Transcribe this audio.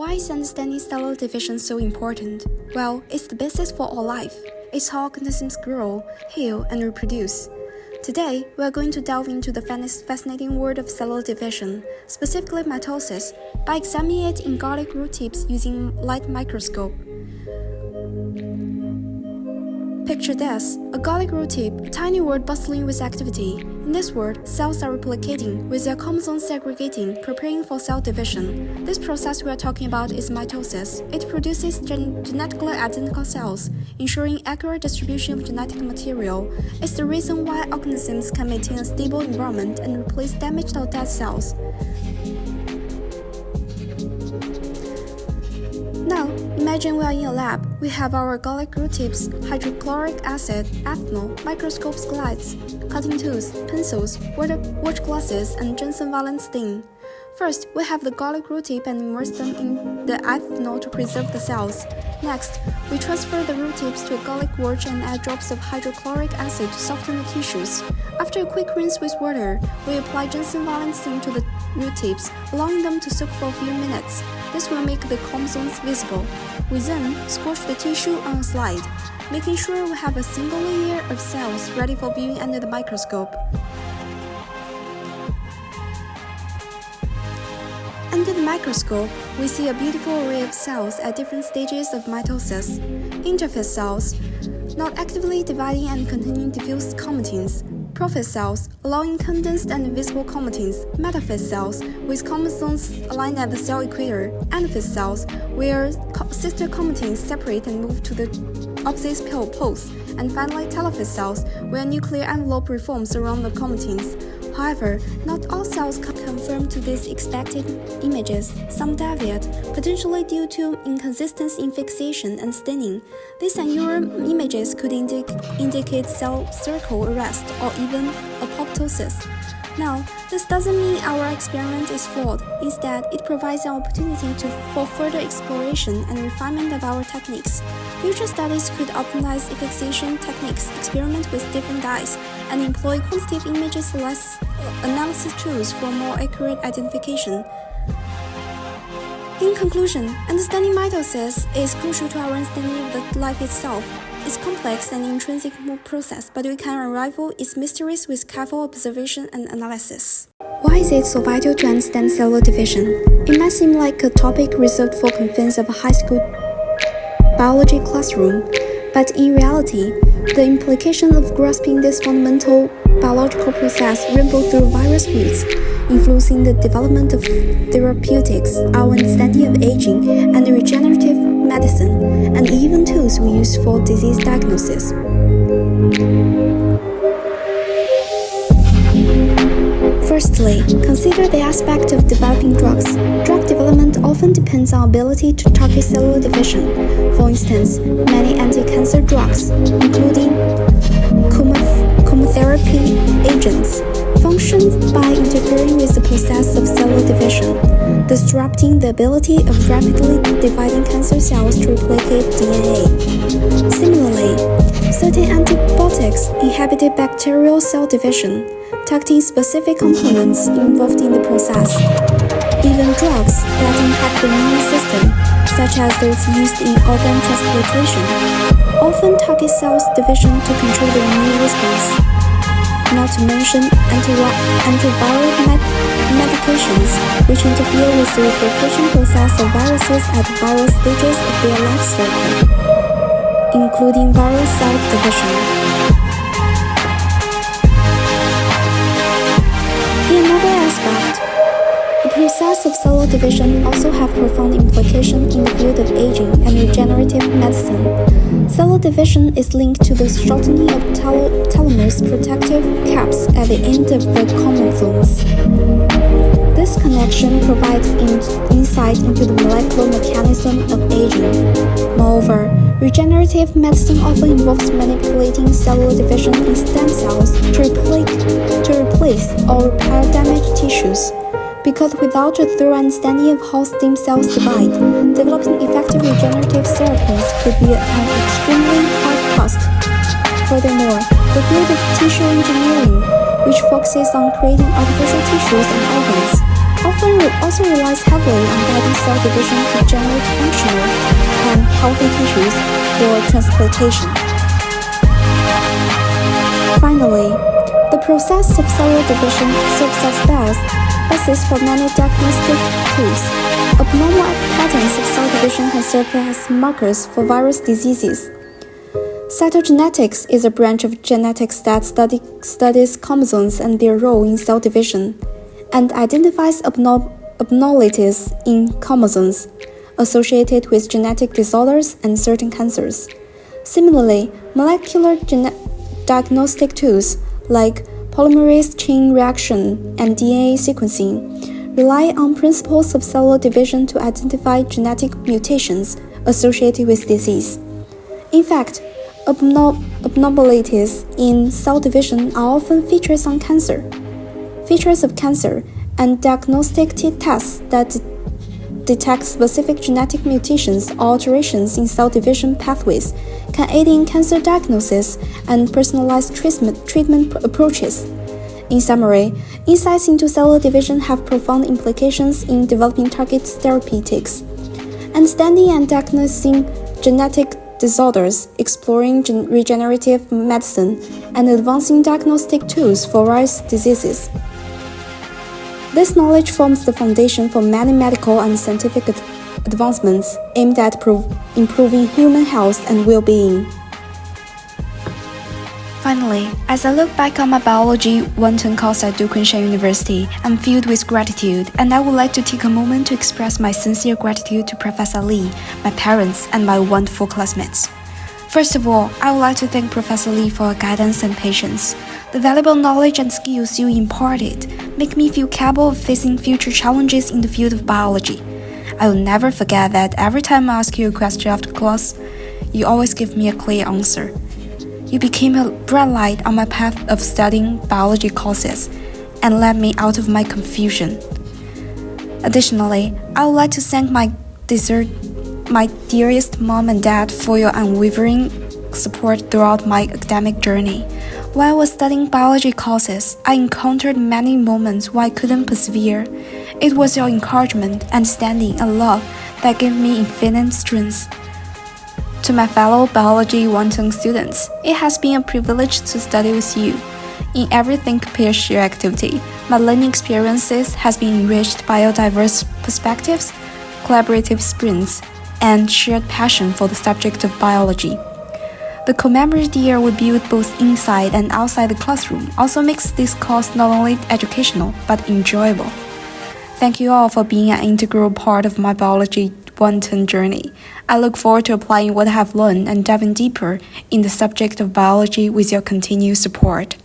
Why is understanding cellular division so important? Well, it's the basis for all life. It's how organisms grow, heal, and reproduce. Today, we are going to delve into the fascinating world of cellular division, specifically mitosis, by examining it in garlic root tips using light microscope. Picture this, a garlic root tip, a tiny world bustling with activity. In this world, cells are replicating, with their chromosomes segregating, preparing for cell division. This process we are talking about is mitosis. It produces genetically identical cells, ensuring accurate distribution of genetic material. It's the reason why organisms can maintain a stable environment and replace damaged or dead cells. Now, imagine we are in a lab. We have our garlic root tips, hydrochloric acid, ethanol, microscope slides, cutting tools, pencils, watch glasses, and Johnson valence stain. First, we have the garlic root tip and immerse them in the ethanol to preserve the cells. Next, we transfer the root tips to a garlic watch and add drops of hydrochloric acid to soften the tissues. After a quick rinse with water, we apply Johnson valence stain to the root tips, allowing them to soak for a few minutes. This will make the chromosomes visible. We then scorch the tissue on a slide, making sure we have a single layer of cells ready for viewing under the microscope. Under the microscope, we see a beautiful array of cells at different stages of mitosis. Interphase cells, not actively dividing and containing diffuse chromatins. Prophase cells, allowing condensed and visible chromatins. Metaphase cells, with chromosomes aligned at the cell equator. Anaphase cells, where sister chromatins separate and move to the opposite poles. And finally, telophase cells, where a nuclear envelope reforms around the chromatins. However, not all cells conform to these expected images. Some deviate, potentially due to inconsistency in fixation and staining. These unusual images could indicate cell circle arrest or even apoptosis. Now, this doesn't mean our experiment is flawed. Instead, it provides an opportunity for further exploration and refinement of our techniques. Future studies could optimize fixation techniques, experiment with different dyes, and employ quantitative image analysis tools for more accurate identification. In conclusion, understanding mitosis is crucial to our understanding of the life itself. It's complex and intrinsic process, but we can unravel its mysteries with careful observation and analysis. Why is it so vital to understand cellular division? It might seem like a topic reserved for confines of a high school biology classroom, but in reality, the implications of grasping this fundamental biological process ripple through various fields, influencing the development of therapeutics, our understanding of aging and regenerative medicine, and even tools we use for disease diagnosis. Firstly, consider the aspect of developing drugs. Drug development often depends on ability to target cellular division. For instance, many anti-cancer drugs, including chemotherapy agents, function by interfering with the process of cellular division, disrupting the ability of rapidly dividing cancer cells to replicate DNA. Similarly, certain antibiotics inhibit bacterial cell division, targeting specific components involved in the process. Even drugs that impact the immune system, such as those used in organ transplantation, often target cells division to control the immune response. Not to mention antiviral medications, which interfere with the replication process of viruses at various stages of their life cycle, including viral cell division. In another aspect, the process of cellular division also have profound implications in the field of aging and regenerative medicine. Cellular division is linked to the shortening of telomeres protective caps at the end of the chromosomes. This connection provides insight into the molecular mechanism of aging. Moreover, regenerative medicine often involves manipulating cellular division in stem cells to replace or repair damaged tissues. Because without a thorough understanding of how stem cells divide, developing effective regenerative therapies could be an extremely hard task. Furthermore, the field of tissue engineering, which focuses on creating artificial tissues and organs, also relies heavily on guiding cell division to generate functional and healthy tissues for transplantation. Finally, the process of cellular division serves as basis for many diagnostic tools. Abnormal patterns of cell division can serve as markers for virus diseases. Cytogenetics is a branch of genetics that studies chromosomes and their role in cell division, and identifies abnormalities in chromosomes associated with genetic disorders and certain cancers. Similarly, molecular diagnostic tools like polymerase chain reaction and DNA sequencing rely on principles of cellular division to identify genetic mutations associated with disease. In fact, abnormalities in cell division are often features of cancer, and diagnostic tests that detect specific genetic mutations or alterations in cell division pathways can aid in cancer diagnosis and personalized treatment approaches. In summary, insights into cellular division have profound implications in developing targeted therapeutics. Understanding and diagnosing genetic disorders, exploring regenerative medicine, and advancing diagnostic tools for various diseases. This knowledge forms the foundation for many medical and scientific advancements aimed at improving human health and well-being. Finally, as I look back on my biology 1-term course at Kunshan University, I'm filled with gratitude, and I would like to take a moment to express my sincere gratitude to Professor Lee, my parents, and my wonderful classmates. First of all, I would like to thank Professor Lee for her guidance and patience. The valuable knowledge and skills you imparted make me feel capable of facing future challenges in the field of biology. I will never forget that every time I ask you a question after class, you always give me a clear answer. You became a bright light on my path of studying biology courses and led me out of my confusion. Additionally, I would like to thank my dearest mom and dad for your unwavering support throughout my academic journey. While I was studying biology courses, I encountered many moments where I couldn't persevere. It was your encouragement, understanding, and love that gave me infinite strength. To my fellow biology 1-term students, it has been a privilege to study with you. In every Think Pair Share activity, my learning experiences has been enriched by your diverse perspectives, collaborative sprints, and shared passion for the subject of biology. The commemorated year we build both inside and outside the classroom also makes this course not only educational but enjoyable. Thank you all for being an integral part of my biology 1-term journey. I look forward to applying what I have learned and diving deeper in the subject of biology with your continued support.